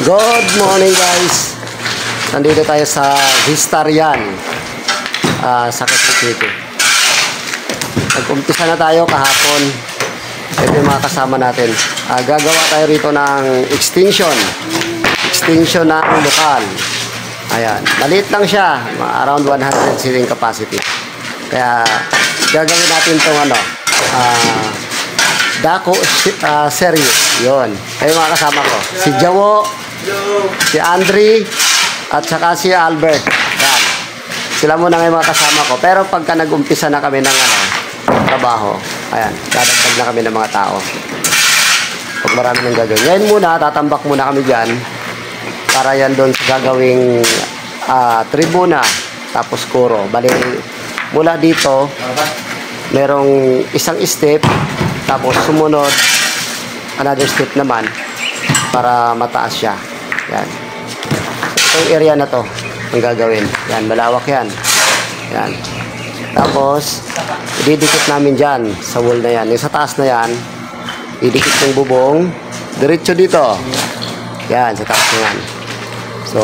Good morning guys. Nandito tayo sa Vistarian sa Quezon City. Nag-umpisa na tayo kahapon. Ito yung mga kasama natin. Gagawa tayo rito ng extension ng lokal. Ayan, maliit lang siya, around 100 seating capacity. Kaya gagawin natin itong Dako series. Yun. Ayun mga kasama ko. Si Jawo, si Andre, at saka si Albert. Yan. Sila muna ngayon mga kasama ko. Pero pagka nag-umpisa na kami ng trabaho, ayan, dadagdag na kami ng mga tao. Pag marami nang gagawin. Ngayon muna, tatambak muna kami dyan. Para yan doon sa gagawing tribuna, tapos kuro. Bali, mula dito, merong isang step, tapos sumunod, another step naman, para mataas siya. Yan. Itong area na to, ang gagawin. Yan, malawak yan. Yan. Tapos, ididikit namin dyan, sa wall na yan. Yung sa taas na yan, idikit yung bubong, diretso dito. Yan, sa taas na yan. So,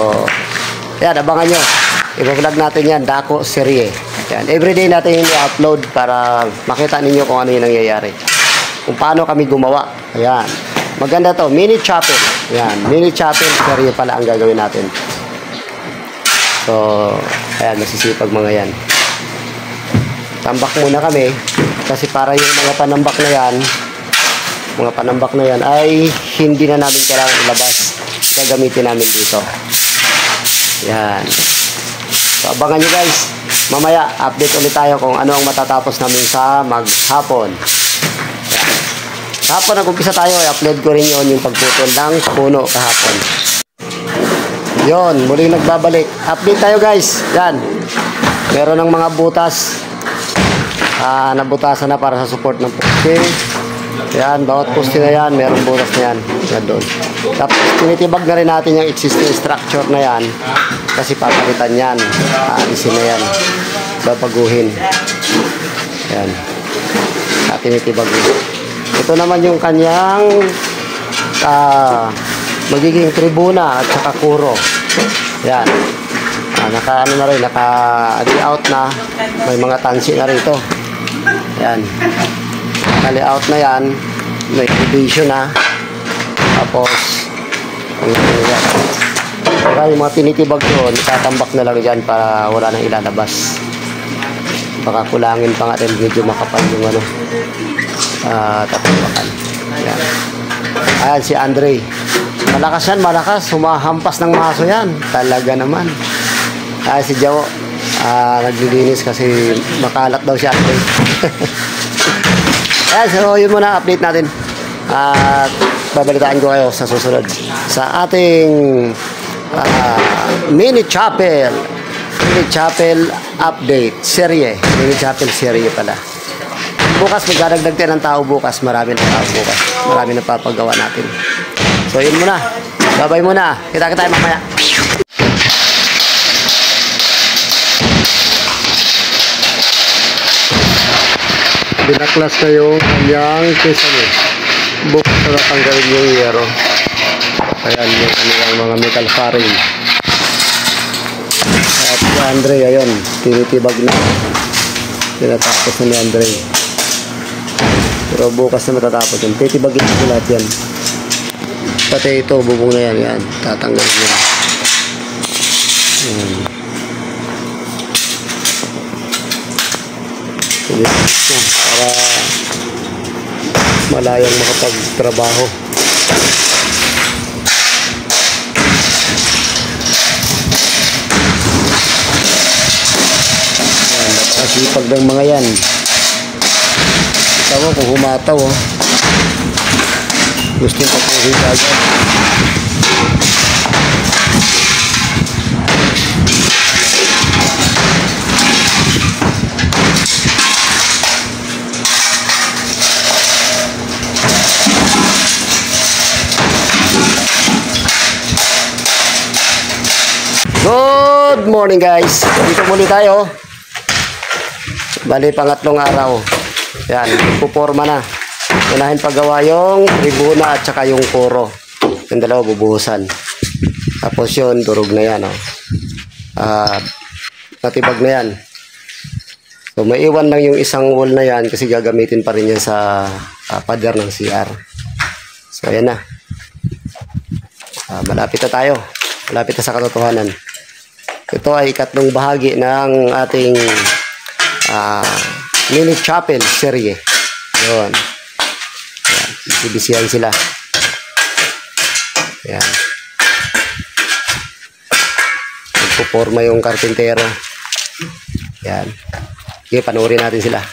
yan, abangan nyo. I-vlog natin yan, Dako Serie. Yan, everyday natin yung i-upload para makita ninyo kung ano yung nangyayari. Kung paano kami gumawa. Ayan. Maganda to. Mini chapel. Ayan. Mini chapel serie pala ang gagawin natin. So, ayan. Masisipag mga yan. Tambak muna kami. Kasi para yung mga panambak na yan ay hindi na namin kailangan ilabas. Gagamitin namin dito. Ayan. So, abangan nyo guys. Mamaya, update ulit tayo kung ano ang matatapos namin sa maghapon. Kahapon nag-umpisa tayo, i-upload ko rin yun yung pagputol ng puno kahapon. Yun, muling nagbabalik. Update tayo guys. Yan. Meron ng mga butas. Nabutasan na para sa support ng poste. Yan, bawat poste na yan, merong butas na yan. Yan doon. Tapos, tinitibag na rin natin yung existing structure na yan. Kasi papalitan yan. Alisin na yan. Babaguhin. Yan. Tinitibag yun. Ito naman yung kanyang magiging tribuna at saka kuro. Yan. Naka layout na. May mga tansi na rito. Yan. Naka-layout na yan. May division na. Tapos yung mga tinitibag doon, itatambak na lang dyan para wala nang ilalabas. Baka kulangin pa nga din, medyo makapal yung tatambakan. Ayan. Ayan si Andre. Malakas yan, malakas. Humahampas ng maso yan. Talaga naman. Ayan si Jawo. Naglilinis kasi makalat daw si Andre. Ayan, so yun muna, update natin. At babalitaan ko kayo sa susunod. Sa ating mini chapel update serie. Mini chapel serie pala. Bukas magdadagdag tayo ng tao bukas. Marami na tao bukas. Marami na papagawa natin. So yun muna. Bye-bye muna. Kita tayo mamaya. Binaklas na yung kanyang kisame. Bukas na natanggalin yung yero. Ayan yung mga metal faring. At si Andre, ayun, tinitibag na. Tinatapos na ni Andre. Pero bukas na matatapos yun. Titibagin ko lahat yan. Pati ito, bubong na yan. Yan, tatanggalin yan. Yan. Para malayang makapagtrabaho. Yan, napakasipag ng mga yan. Tawa kung humataw, oh. Gusto yung papuhin agad. Good morning guys. Dito muli tayo. Bali pangatlong araw. Yan, puporma na. Unahin paggawa yung tribuna at saka yung kuro. Yung dalawa bubuhusan. Tapos yun, durog na yan. Oh. Natibag na yan. So, maiwan lang yung isang wall na yan kasi gagamitin pa rin yan sa pader ng CR. So, ayan na. Malapit na tayo. Malapit na sa katotohanan. Ito ay ikatlong bahagi ng ating mini chapel serye. Yun. Ayan. Bibisihan sila. Ayan. Nagpuporma yung karpintero. Ayan. Okay, panoorin natin sila.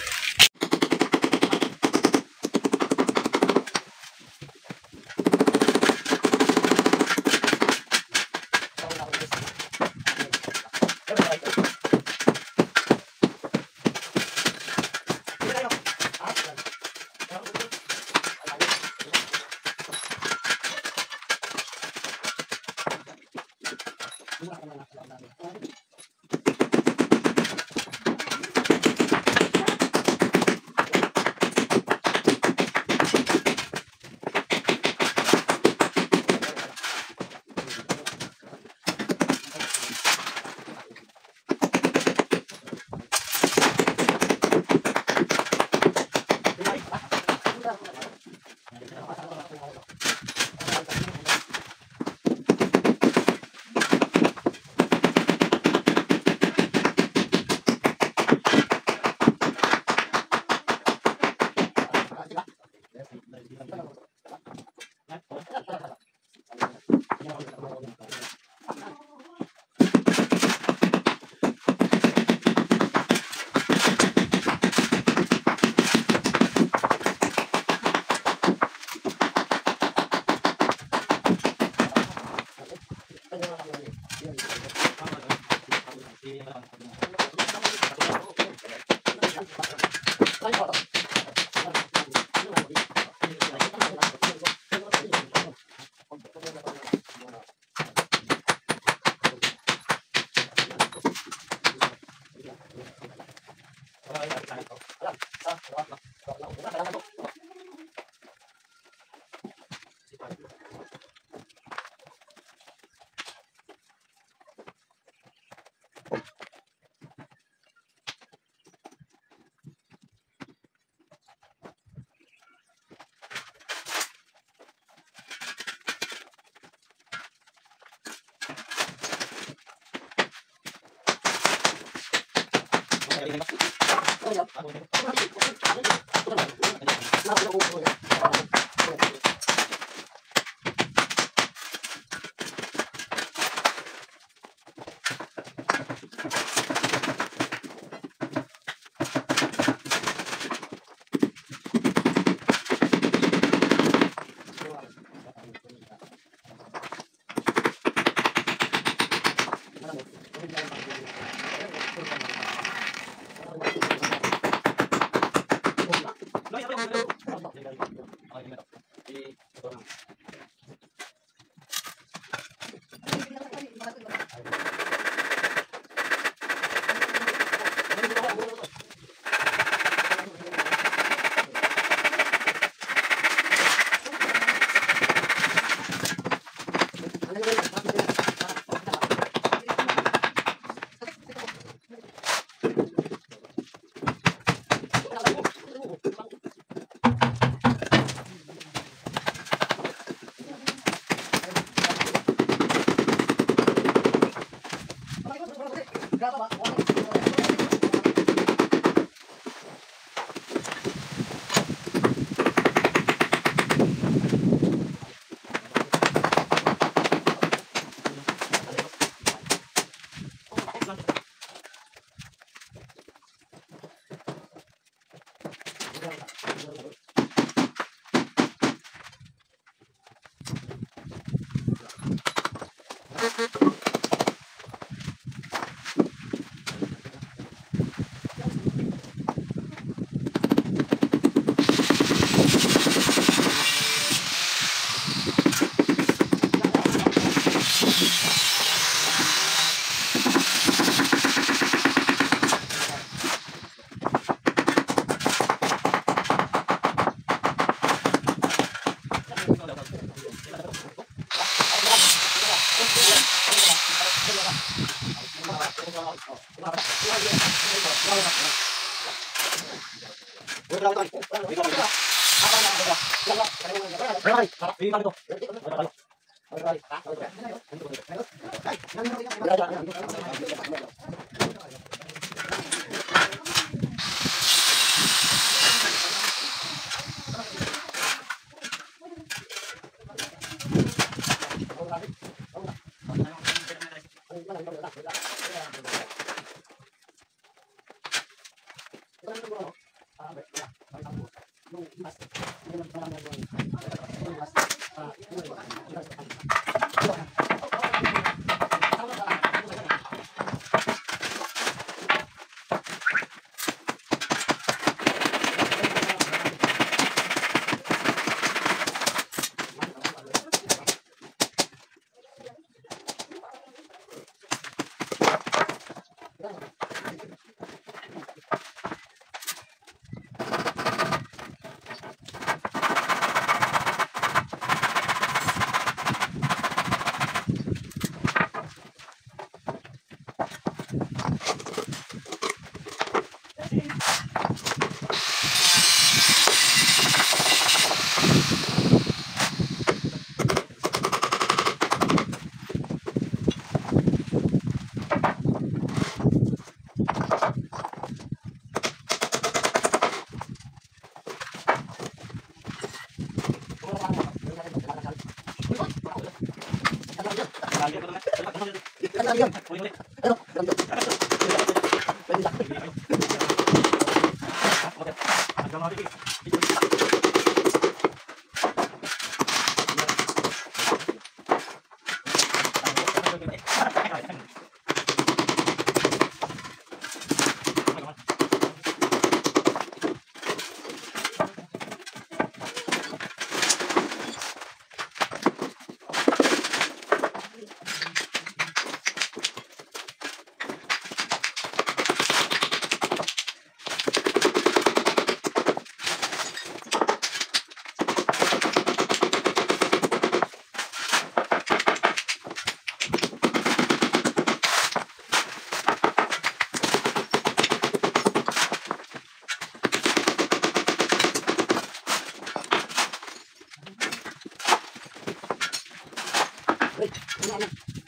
Wait,